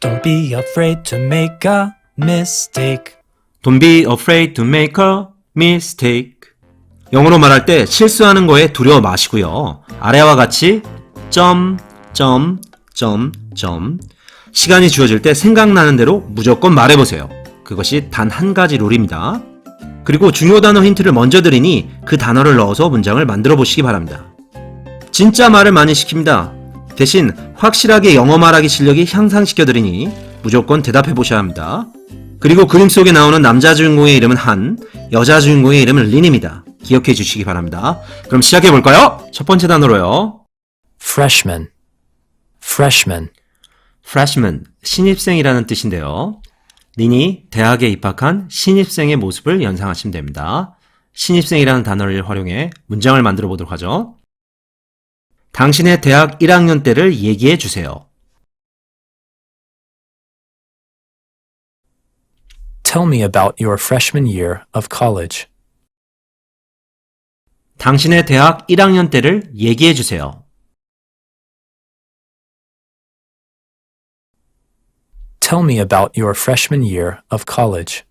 Don't be afraid to make a mistake. Don't be afraid to make a mistake. 영어로 말할 때 실수하는 거에 두려워 마시고요. 아래와 같이 시간이 주어질 때 생각나는 대로 무조건 말해보세요. 그것이 단 한 가지 룰입니다. 그리고 중요 단어 힌트를 먼저 드리니 그 단어를 넣어서 문장을 만들어 보시기 바랍니다. 진짜 말을 많이 시킵니다. 대신 확실하게 영어 말하기 실력이 향상시켜 드리니 무조건 대답해 보셔야 합니다. 그리고 그림 속에 나오는 남자 주인공의 이름은 한, 여자 주인공의 이름은 린입니다. 기억해 주시기 바랍니다. 그럼 시작해 볼까요? 첫 번째 단어로요. Freshman. Freshman. freshman, 신입생이라는 뜻인데요. 린이 대학에 입학한 신입생의 모습을 연상하시면 됩니다. 신입생이라는 단어를 활용해 문장을 만들어 보도록 하죠. 당신의 대학 1학년 때를 얘기해 주세요. Tell me about your freshman year of college. 당신의 대학 1학년 때를 얘기해 주세요. Tell me about your freshman year of college.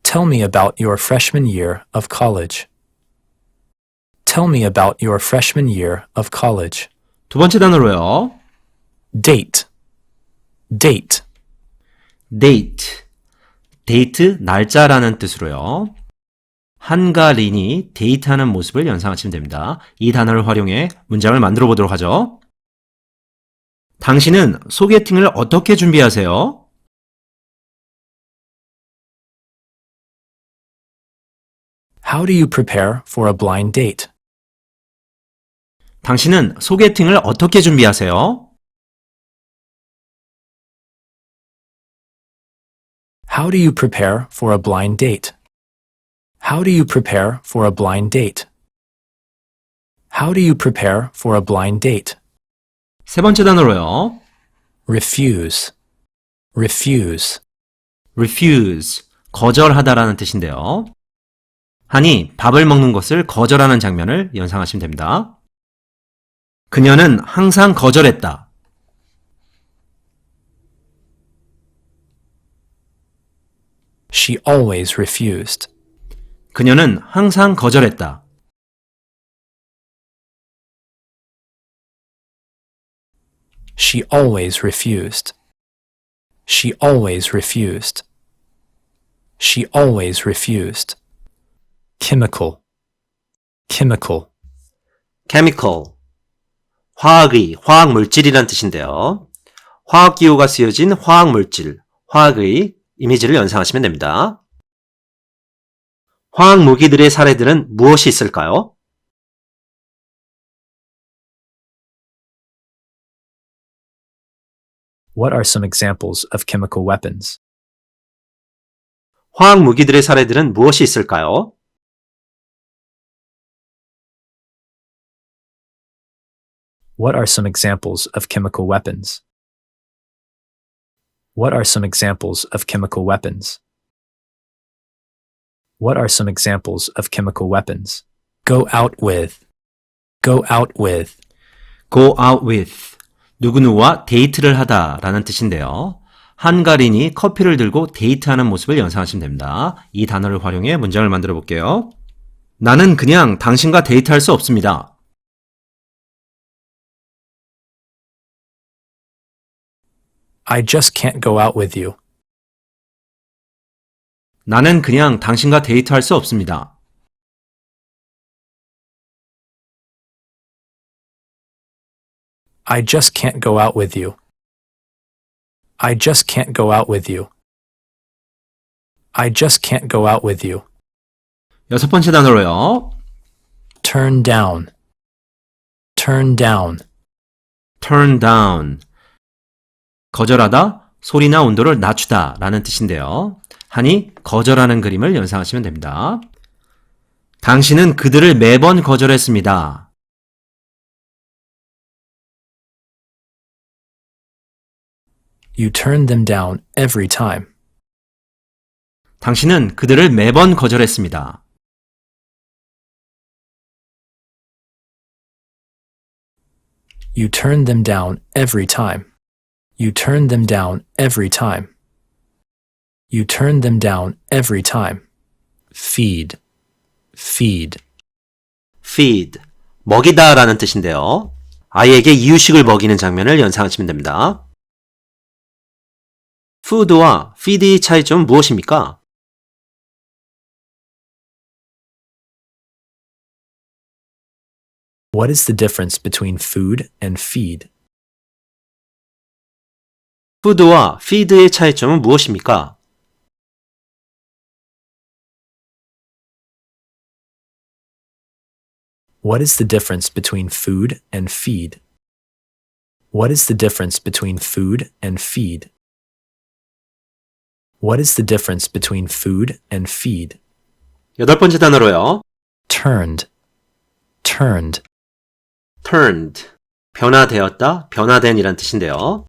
Tell me about your freshman year of college. Tell me about your freshman year of college. 두 번째 단어로요. Date. Date. date, 데이트, 날짜라는 뜻으로요. 한과 린이 데이트하는 모습을 연상하시면 됩니다. 이 단어를 활용해 문장을 만들어 보도록 하죠. 당신은 소개팅을 어떻게 준비하세요? How do you prepare for a blind date? 당신은 소개팅을 어떻게 준비하세요? How do you prepare for a blind date? How do you prepare for a blind date? How do you prepare for a blind date? 세 번째 단어로요. Refuse. Refuse. refuse, 거절하다라는 뜻인데요. 한이 밥을 먹는 것을 거절하는 장면을 연상하시면 됩니다. 그녀는 항상 거절했다. She always refused. 그녀는 항상 거절했다. She always refused. She always refused. She always refused. Chemical. Chemical. chemical, 화학의, 화학물질이란 뜻인데요. 화학기호가 쓰여진 화학물질, 화학의 이미지를 연상하시면 됩니다. 화학무기들의 사례들은 무엇이 있을까요? What are some examples of chemical weapons? 화학무기들의 사례들은 무엇이 있을까요? What are some examples of chemical weapons? What are some examples of chemical weapons? What are some examples of chemical weapons? Go out with. Go out with. go out with, 누구누구와 데이트를 하다 라는 뜻인데요. 한가린이 커피를 들고 데이트하는 모습을 연상하시면 됩니다. 이 단어를 활용해 문장을 만들어 볼게요. 나는 그냥 당신과 데이트할 수 없습니다. I just can't go out with you. 나는 그냥 당신과 데이트할 수 없습니다. I just can't go out with you. I just can't go out with you. I just can't go out with you. 여섯 번째 단어로요. Turn down. Turn down. turn down, 거절하다, 소리나 온도를 낮추다 라는 뜻인데요. 한이 거절하는 그림을 연상하시면 됩니다. 당신은 그들을 매번 거절했습니다. You turn them down every time. 당신은 그들을 매번 거절했습니다. You turn them down every time. You turn them down every time. You turn them down every time. Feed, feed. feed, 먹이다 라는 뜻인데요. 아이에게 이유식을 먹이는 장면을 연상하시면 됩니다. food와 feed의 차이점은 무엇입니까? What is the difference between food and feed? food와 feed의 차이점은 무엇입니까? What is the difference between food and feed? What is the difference between food and feed? What is the difference between food and feed? 여덟 번째 단어로요. Turned, turned. turned, 변화되었다, 변화된 이란 뜻인데요.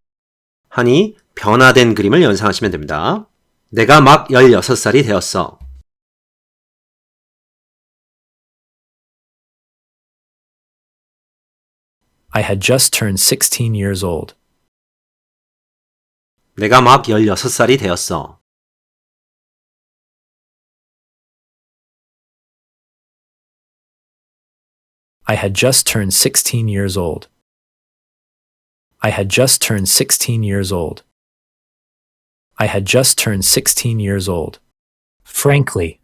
하니 변화된 그림을 연상하시면 됩니다. 내가 막 16살이 되었어. I had just turned 16 years old. 내가 막 16살이 되었어. I had just turned 16 years old. I had just turned 16 years old. I had just turned 16 years old. Frankly,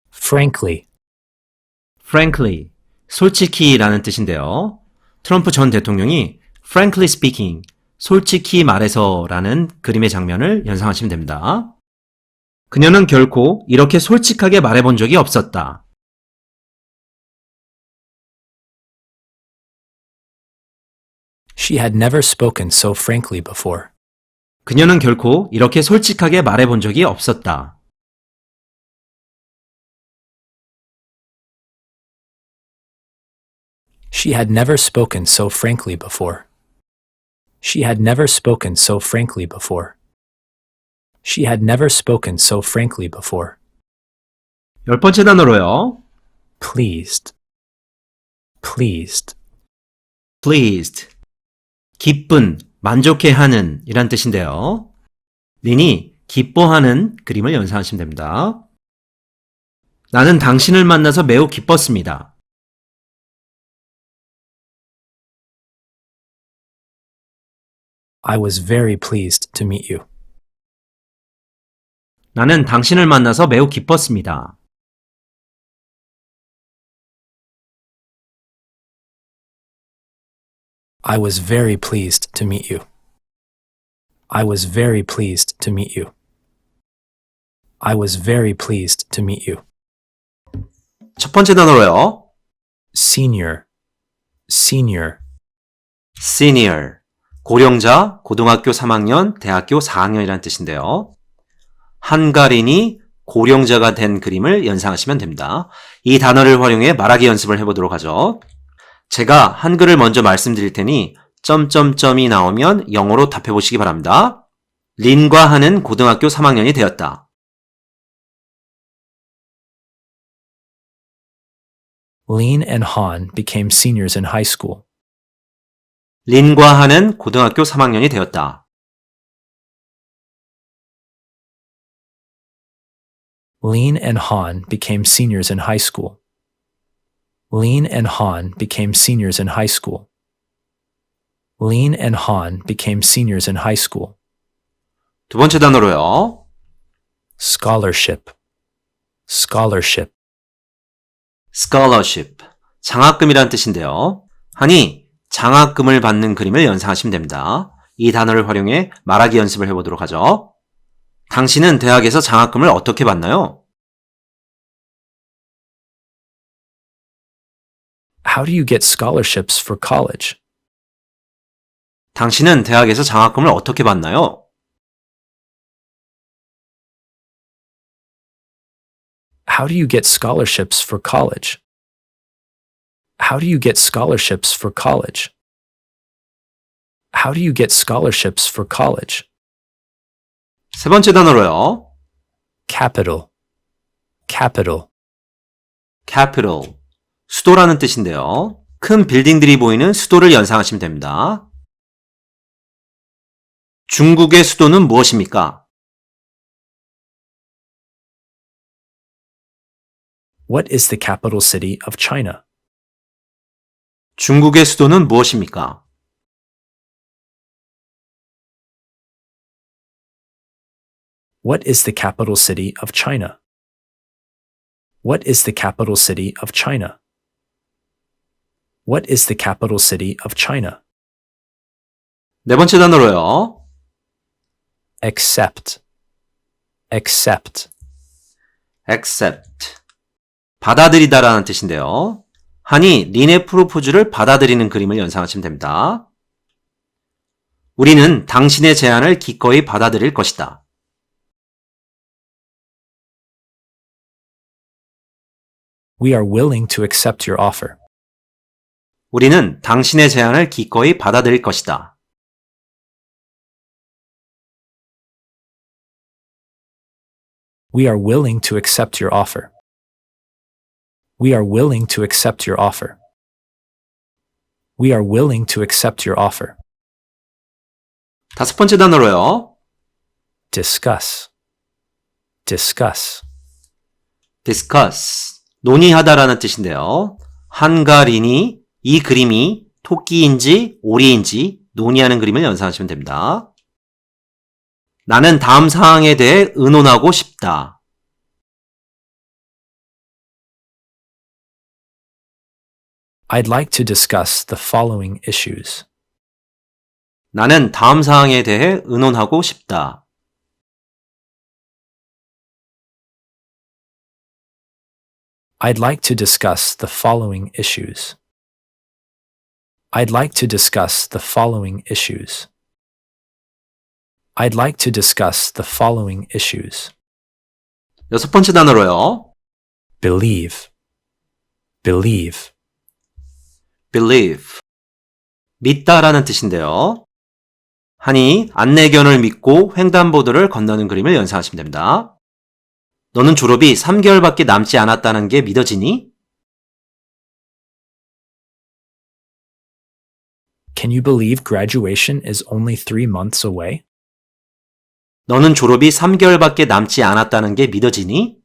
frankly. frankly, 솔직히 라는 뜻인데요. 트럼프 전 대통령이 frankly speaking, 솔직히 말해서 라는 그림의 장면을 연상하시면 됩니다. 그녀는 결코 이렇게 솔직하게 말해본 적이 없었다. She had never spoken so frankly before. 그녀는 결코 이렇게 솔직하게 말해본 적이 없었다. She had never spoken so frankly before. She had never spoken so frankly before. She had never spoken so frankly before. 열 번째 단어로요. Pleased, pleased. pleased, 기쁜, 만족해하는 이란 뜻인데요. 린이 기뻐하는 그림을 연상하시면 됩니다. 나는 당신을 만나서 매우 기뻤습니다. I was very pleased to meet you. 나는 당신을 만나서 매우 기뻤습니다. I was very pleased to meet you. I was very pleased to meet you. I was very pleased to meet you. 첫 번째 단어로요. Senior, senior. senior, 고령자, 고등학교 3학년, 대학교 4학년이라는 뜻인데요. 한가린이 고령자가 된 그림을 연상하시면 됩니다. 이 단어를 활용해 말하기 연습을 해보도록 하죠. 제가 한글을 먼저 말씀드릴 테니 점점점이 나오면 영어로 답해 보시기 바랍니다. 린과 한은 고등학교 3학년이 되었다. Lean and Han became seniors in high school. 린과 한은 고등학교 3학년이 되었다. Lean and Han became seniors in high school. Lean and Han became seniors in high school. Lean and Han became seniors in high school. 두 번째 단어로요. Scholarship, scholarship. scholarship, 장학금이란 뜻인데요. 하니 장학금을 받는 그림을 연상하시면 됩니다. 이 단어를 활용해 말하기 연습을 해보도록 하죠. 당신은 대학에서 장학금을 어떻게 받나요? How do you get scholarships for college? 당신은 대학에서 장학금을 어떻게 받나요? How do you get scholarships for college? How do you get scholarships for college? How do you get scholarships for college? 세 번째 단어로요. Capital, capital. capital, 수도라는 뜻인데요. 큰 빌딩들이 보이는 수도를 연상하시면 됩니다. 중국의 수도는 무엇입니까? What is the capital city of China? 중국의 수도는 무엇입니까? What is the capital city of China? What is the capital city of China? What is the capital city of China? 네 번째 단어로요. Accept. Accept. accept. 받아들이다라는 뜻인데요. 한이 린의 프로포즈를 받아들이는 그림을 연상하시면 됩니다. 우리는 당신의 제안을 기꺼이 받아들일 것이다. We are willing to accept your offer. 우리는 당신의 제안을 기꺼이 받아들일 것이다. We are willing to accept your offer. We are willing to accept your offer. We are willing to accept your offer. 다섯 번째 단어로요. Discuss. Discuss. discuss. 논의하다라는 뜻인데요. 한과 린이 이 그림이 토끼인지 오리인지 논의하는 그림을 연상하시면 됩니다. 나는 다음 사항에 대해 의논하고 싶다. I'd like to discuss the following issues. 나는 다음 사항에 대해 의논하고 싶다. I'd like to discuss the following issues. I'd like to discuss the following issues. I'd like to discuss the following issues. 여섯 번째 단어로요. Believe. Believe. believe. 믿다라는 뜻인데요. 한이 안내견을 믿고 횡단보도를 건너는 그림을 연상하시면 됩니다. 너는 졸업이 3개월밖에 남지 않았다는 게 믿어지니? Can you believe graduation is only 3 months away? 너는 졸업이 3개월밖에 남지 않았다는 게 믿어지니?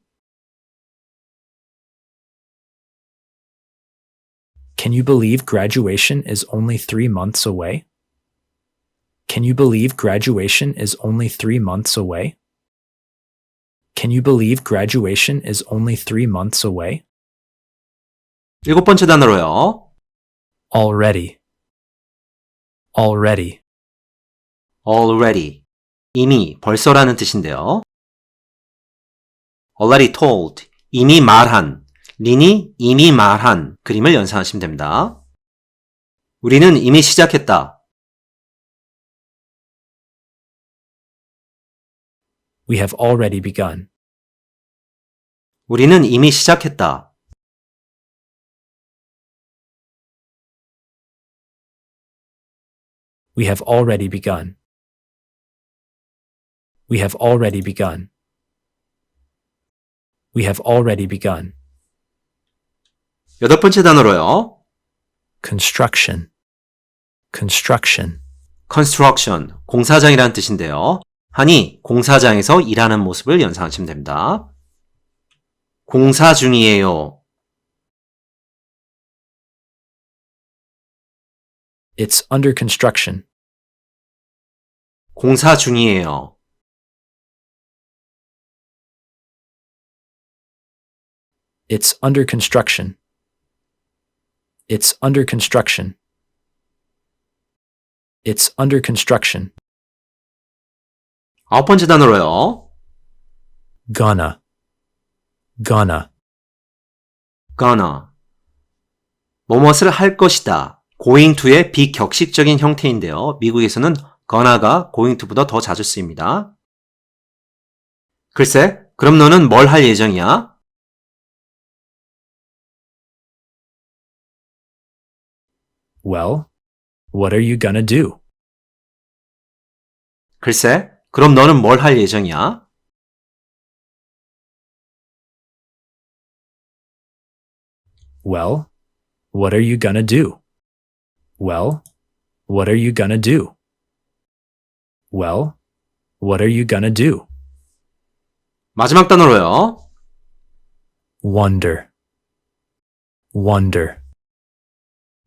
Can you believe graduation is only 3 months away? Can you believe graduation is only 3 months away? Can you believe graduation is only 3 months away? 일곱 번째 단어로요. Already. Already. already. 이미, 벌써라는 뜻인데요. already told. 이미 말한. 린이 이미 말한 그림을 연상하시면 됩니다. 우리는 이미 시작했다. We have already begun. 우리는 이미 시작했다. We have already begun. We have already begun. We have already begun. 여덟 번째 단어로요. Construction. Construction. construction, 공사장이라는 뜻인데요. 한이 공사장에서 일하는 모습을 연상하시면 됩니다. 공사 중이에요. It's under construction. 공사 중이에요. It's under construction. It's under construction. It's under construction. 아홉 번째 단어로요. Gonna. Gonna. gonna. 뭐뭇을 할 것이다. going to의 비격식적인 형태인데요. 미국에서는 gonna가 going to보다 더 자주 쓰입니다. 글쎄, 그럼 너는 뭘 할 예정이야? Well, what are you gonna do? 글쎄, 그럼 너는 뭘 할 예정이야? Well, what are you gonna do? Well, what are you gonna do? Well, what are you gonna do? 마지막 단어로요. Wonder. Wonder.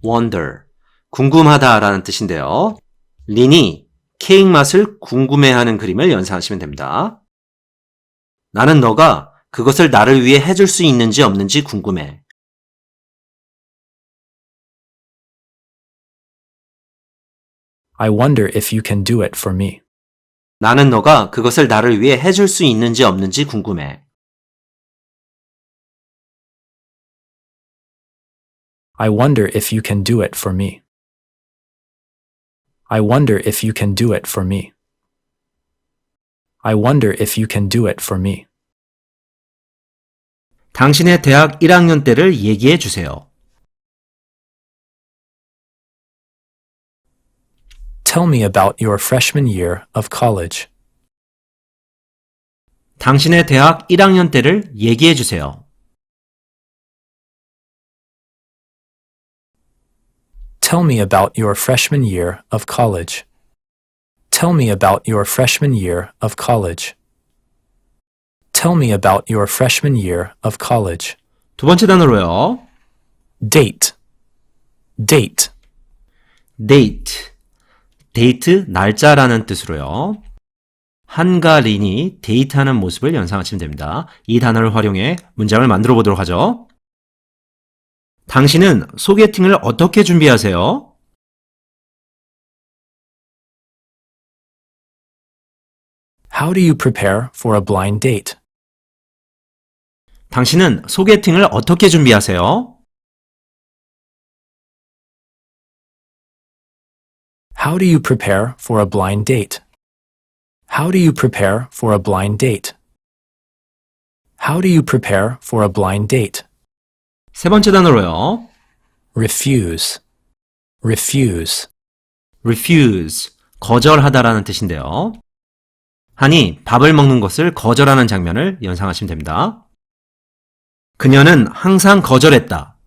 wonder. 궁금하다라는 뜻인데요. 린이 케이크 맛을 궁금해하는 그림을 연상하시면 됩니다. 나는 너가 그것을 나를 위해 해줄 수 있는지 없는지 궁금해. I wonder if you can do it for me. 나는 너가 그것을 나를 위해 해줄 수 있는지 없는지 궁금해. I wonder if you can do it for me. I wonder if you can do it for me. I wonder if you can do it for me. 당신의 대학 1학년 때를 얘기해 주세요. Tell me about your freshman year of college. 당신의 대학 1학년 때를 얘기해 주세요. Tell me about your freshman year of college. Tell me about your freshman year of college. Tell me about your freshman year of college. 두 번째 단어로요. Date. Date. date. 데이트, 날짜라는 뜻으로요. 한가 린이 데이트하는 모습을 연상하시면 됩니다. 이 단어를 활용해 문장을 만들어 보도록 하죠. 당신은 소개팅을 어떻게 준비하세요? How do you prepare for a blind date? 당신은 소개팅을 어떻게 준비하세요? How do you prepare for a blind date? How do you prepare for a blind date? How do you prepare for a blind date? 세 번째 단어로요. Refuse. Refuse. refuse. 거절하다라는 뜻인데요. 한이 밥을 먹는 것을 거절하는 장면을 연상하시면 됩니다. 그녀는 항상 거절했다.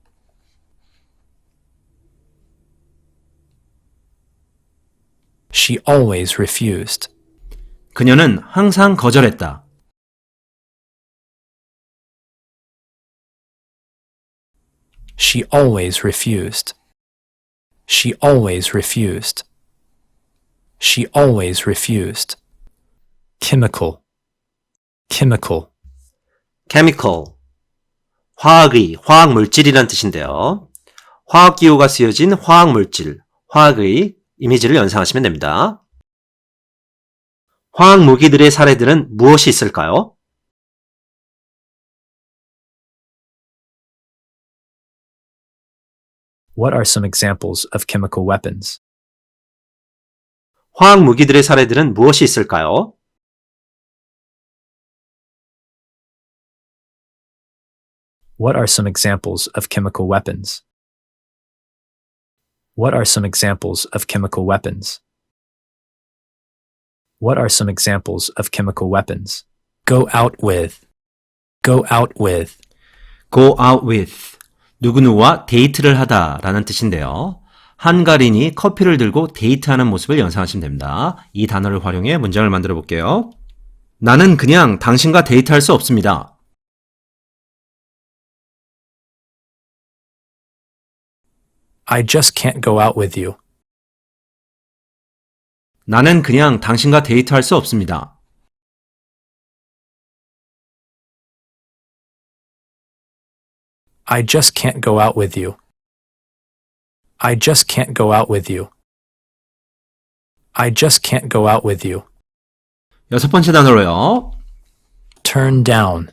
She always refused. 그녀는 항상 거절했다. She always refused. She always refused. She always refused. Chemical. Chemical. chemical. 화학의, 화학물질이란 뜻인데요. 화학기호가 쓰여진 화학물질, 화학의 이미지를 연상하시면 됩니다. 화학무기들의 사례들은 무엇이 있을까요? What are some examples of chemical weapons? 화학무기들의 사례들은 무엇이 있을까요? What are some examples of chemical weapons? What are some examples of chemical weapons? What are some examples of chemical weapons? Go out with. Go out with. go out with. 누구누구와 데이트를 하다 라는 뜻인데요. 한가린이 커피를 들고 데이트하는 모습을 연상하시면 됩니다. 이 단어를 활용해 문장을 만들어 볼게요. 나는 그냥 당신과 데이트할 수 없습니다. I just can't go out with you. 나는 그냥 당신과 데이트할 수 없습니다. I just can't go out with you. I just can't go out with you. I just can't go out with you. 여섯 번째 단어로요. Turn down.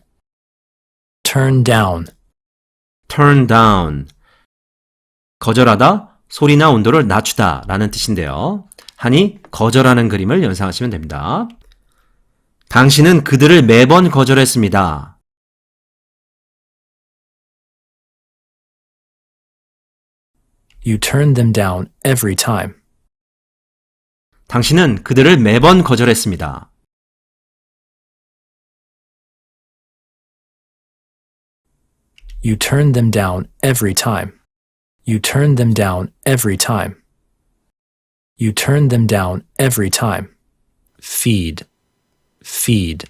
Turn down. turn down. 거절하다, 소리나 온도를 낮추다 라는 뜻인데요. 한이 거절하는 그림을 연상하시면 됩니다. 당신은 그들을 매번 거절했습니다. You turn them down every time. 당신은 그들을 매번 거절했습니다. You turn them down every time. You turn them down every time. You turn them down every time. feed, feed.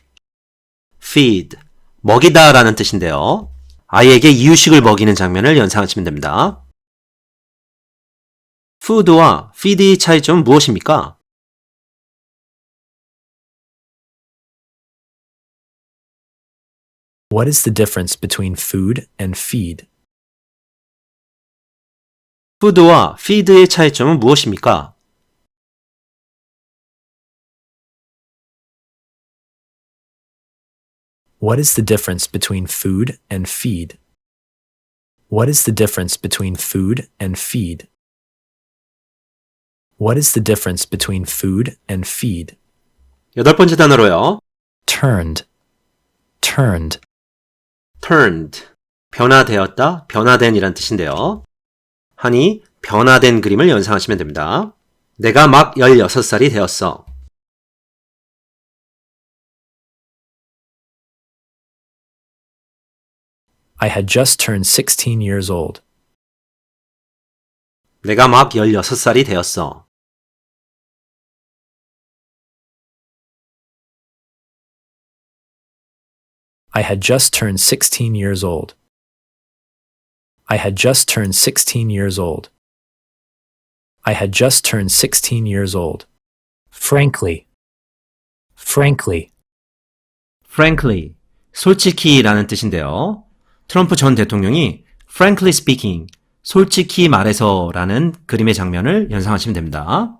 feed, 먹이다 라는 뜻인데요. 아이에게 이유식을 먹이는 장면을 연상하시면 됩니다. food와 feed의 차이점은 무엇입니까? What is the difference between food and feed? food와 feed의 차이점은 무엇입니까? What is the difference between food and feed? What is the difference between food and feed? What is the difference between food and feed? 여덟 번째 단어로요. Turned, turned. turned, 변화되었다, 변화된 이란 뜻인데요. 하니 변화된 그림을 연상하시면 됩니다. 내가 막 16살이 되었어. I had just turned 16 years old. 내가 막 16살이 되었어. I had just turned 16 years old. I had just turned 16 years old. I had just turned 16 years old. Frankly, frankly. frankly, 솔직히 라는 뜻인데요. 트럼프 전 대통령이 frankly speaking, 솔직히 말해서 라는 그림의 장면을 연상하시면 됩니다.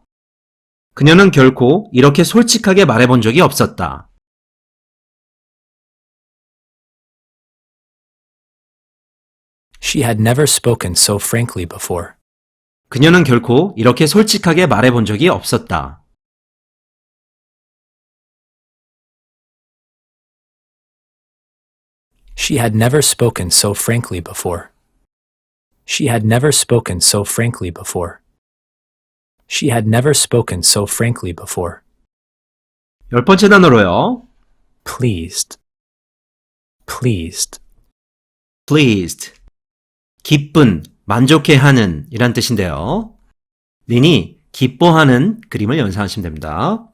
그녀는 결코 이렇게 솔직하게 말해본 적이 없었다. She had never spoken so frankly before. 그녀는 결코 이렇게 솔직하게 말해본 적이 없었다. She had never spoken so frankly before. She had never spoken so frankly before. She had never spoken so frankly before. 열 번째 단어로요. Pleased, pleased. pleased, 기쁜, 만족해하는 이란 뜻인데요. 린이 기뻐하는 그림을 연상하시면 됩니다.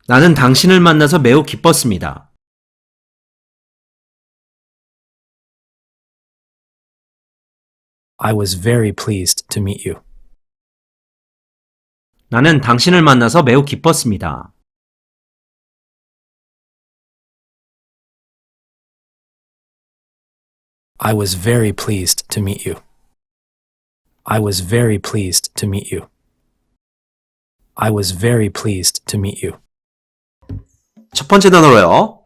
나는 당신을 만나서 매우 기뻤습니다. I was very pleased to meet you. 나는 당신을 만나서 매우 기뻤습니다. I was very pleased to meet you. I was very pleased to meet you. I was very pleased to meet you. 첫 번째 단어로요.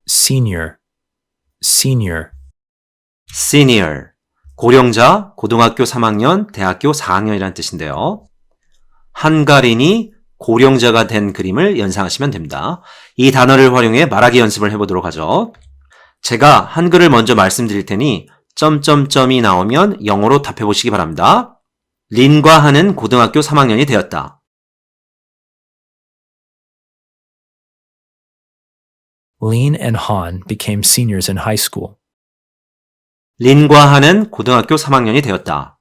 Senior, senior. senior, 고령자, 고등학교 3학년, 대학교 4학년이라는 뜻인데요. 한가린이 고령자가 된 그림을 연상하시면 됩니다. 이 단어를 활용해 말하기 연습을 해보도록 하죠. 제가 한글을 먼저 말씀드릴 테니 점점점이 나오면 영어로 답해 보시기 바랍니다. 린과 한은 고등학교 3학년이 되었다. Lin and Han became seniors in high school. 린과 한은 고등학교 3학년이 되었다.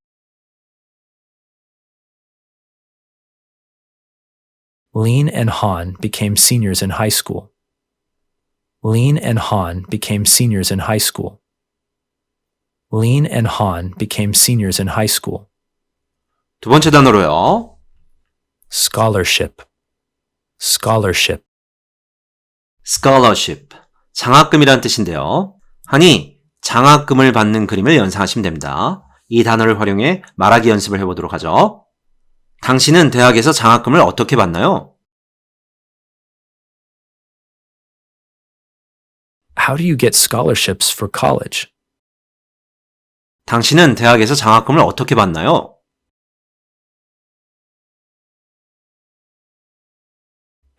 Lin and Han became seniors in high school. Lin and Han became seniors in high school. Lin and Han became seniors in high school. 두 번째 단어로요. Scholarship, scholarship. scholarship, 장학금이란 뜻인데요. 한이 장학금을 받는 그림을 연상하시면 됩니다. 이 단어를 활용해 말하기 연습을 해보도록 하죠. 당신은 대학에서 장학금을 어떻게 받나요? How do you get scholarships for college? 당신은 대학에서 장학금을 어떻게 받나요?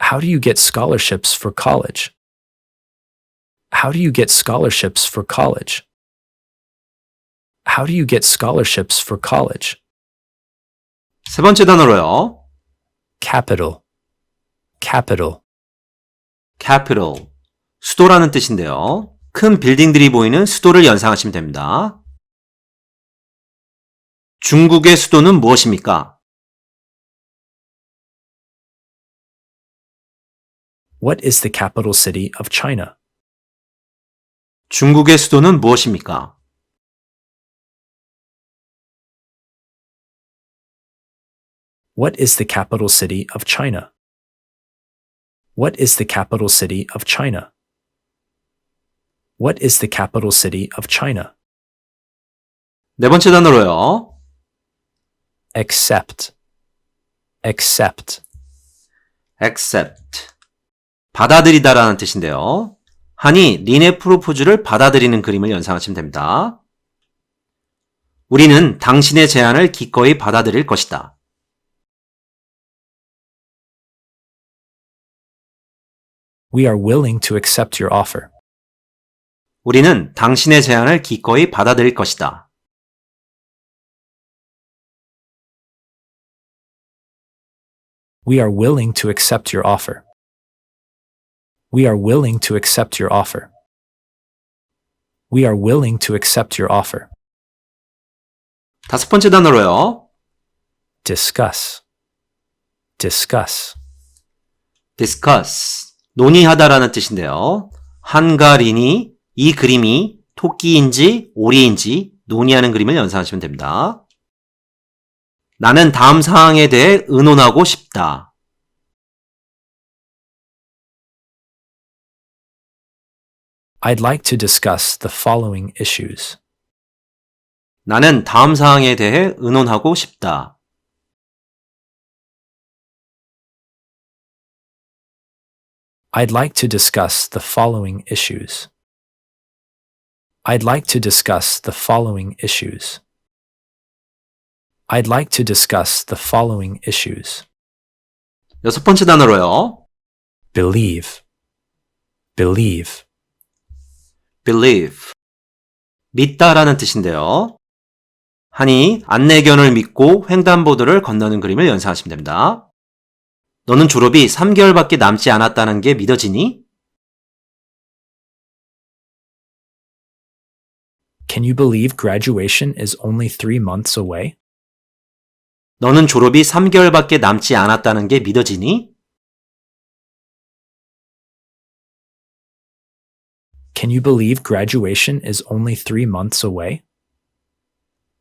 How do you get scholarships for college? How do you get scholarships for college? How do you get scholarships for college? 세 번째 단어로요. Capital, capital. capital, 수도라는 뜻인데요. 큰 빌딩들이 보이는 수도를 연상하시면 됩니다. 중국의 수도는 무엇입니까? What is the capital city of China? 중국의 수도는 무엇입니까? What is the capital city of China? What is the capital city of China? What is the capital city of China? 네 번째 단어로요. Accept. Accept. accept. 받아들이다라는 뜻인데요. 한이 린의 프로포즈를 받아들이는 그림을 연상하시면 됩니다. 우리는 당신의 제안을 기꺼이 받아들일 것이다. We are willing to accept your offer. 우리는 당신의 제안을 기꺼이 받아들일 것이다. We are willing to accept your offer. We are willing to accept your offer. We are willing to accept your offer. 다섯 번째 단어로요. Discuss. Discuss. discuss. 논의하다라는 뜻인데요. 한과 린이 이 그림이 토끼인지 오리인지 논의하는 그림을 연상하시면 됩니다. 나는 다음 사항에 대해 의논하고 싶다. I'd like to discuss the following issues. 나는 다음 사항에 대해 의논하고 싶다. I'd like to discuss the following issues. I'd like to discuss the following issues. I'd like to discuss the following issues. 여섯 번째 단어로요. Believe. Believe. believe. 믿다라는 뜻인데요. 한이 안내견을 믿고 횡단보도를 건너는 그림을 연상하시면 됩니다. 너는 졸업이 3개월밖에 남지 않았다는 게 믿어지니? Can you believe graduation is only 3 months away? 너는 졸업이 3개월밖에 남지 않았다는 게 믿어지니? Can you believe graduation is only 3 months away?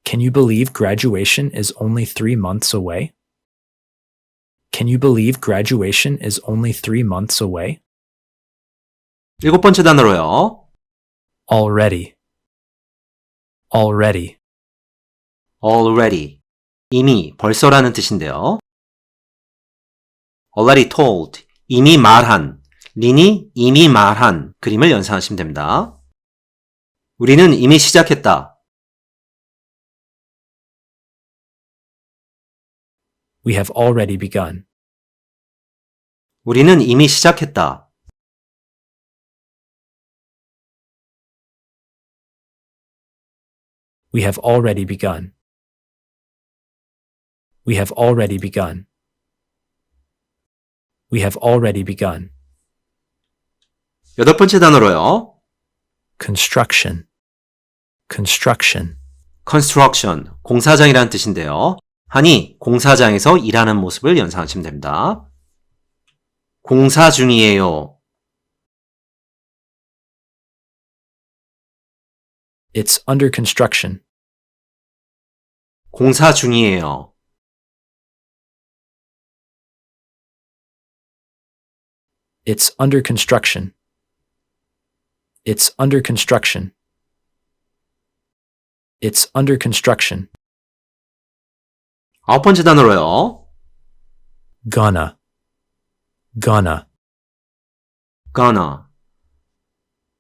Can you believe graduation is only 3 months away? Can you believe graduation is only 3 months away? 일곱 번째 단어로요. Already. Already. already. 이미, 벌써라는 뜻인데요. already told. 이미 말한. 린이 이미 말한 그림을 연상하시면 됩니다. 우리는 이미 시작했다. We have already begun. 우리는 이미 시작했다. We have already begun. We have already begun. We have already begun. 여덟 번째 단어로요. Construction. Construction. construction, 공사장이라는 뜻인데요. 한이 공사장에서 일하는 모습을 연상하시면 됩니다. 공사 중이에요. It's under construction. 공사 중이에요. It's under construction. It's under construction. It's under construction. 아홉 번째 단어로요. Gonna. Gonna. gonna.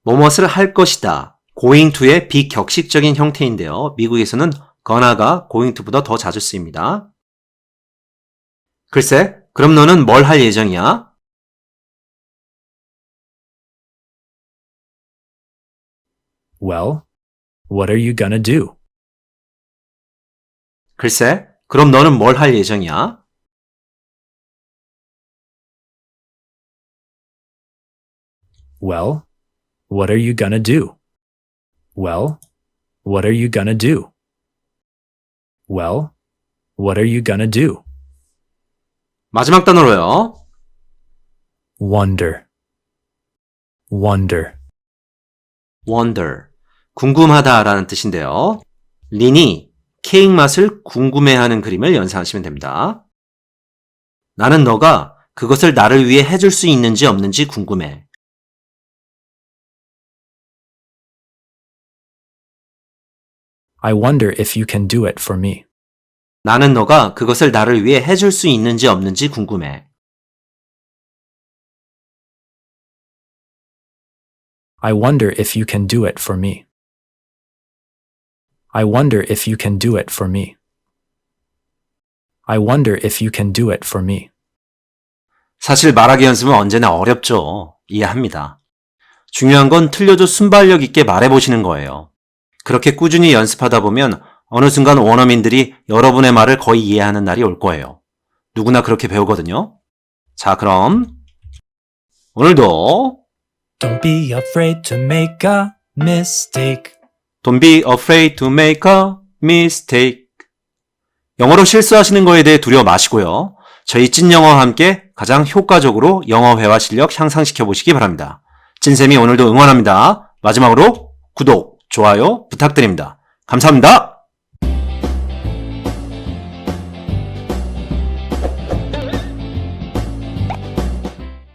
뭐뭇을 할 것이다. going to의 비격식적인 형태인데요. 미국에서는 gonna가 going to보다 더 자주 쓰입니다. 글쎄, 그럼 너는 뭘 할 예정이야? Well, what are you gonna do? 글쎄, 그럼 너는 뭘 할 예정이야? Well, what are you gonna do? Well, what are you gonna do? Well, what are you gonna do? 마지막 단어로요. Wonder. wonder, wonder, 궁금하다라는 뜻인데요. 린이 케이크 맛을 궁금해하는 그림을 연상하시면 됩니다. 나는 너가 그것을 나를 위해 해줄 수 있는지 없는지 궁금해. I wonder if you can do it for me. 나는 너가 그것을 나를 위해 해줄 수 있는지 없는지 궁금해. I wonder if you can do it for me. I wonder if you can do it for me. I wonder if you can do it for me. 사실 말하기 연습은 언제나 어렵죠. 이해합니다. 중요한 건 틀려도 순발력 있게 말해보시는 거예요. 그렇게 꾸준히 연습하다 보면 어느 순간 원어민들이 여러분의 말을 거의 이해하는 날이 올 거예요. 누구나 그렇게 배우거든요. 자, 그럼 오늘도 Don't be afraid to make a mistake. Don't be afraid to make a mistake. 영어로 실수하시는 거에 대해 두려워 마시고요. 저희 찐영어와 함께 가장 효과적으로 영어 회화 실력 향상시켜 보시기 바랍니다. 찐쌤이 오늘도 응원합니다. 마지막으로 구독, 좋아요 부탁드립니다. 감사합니다.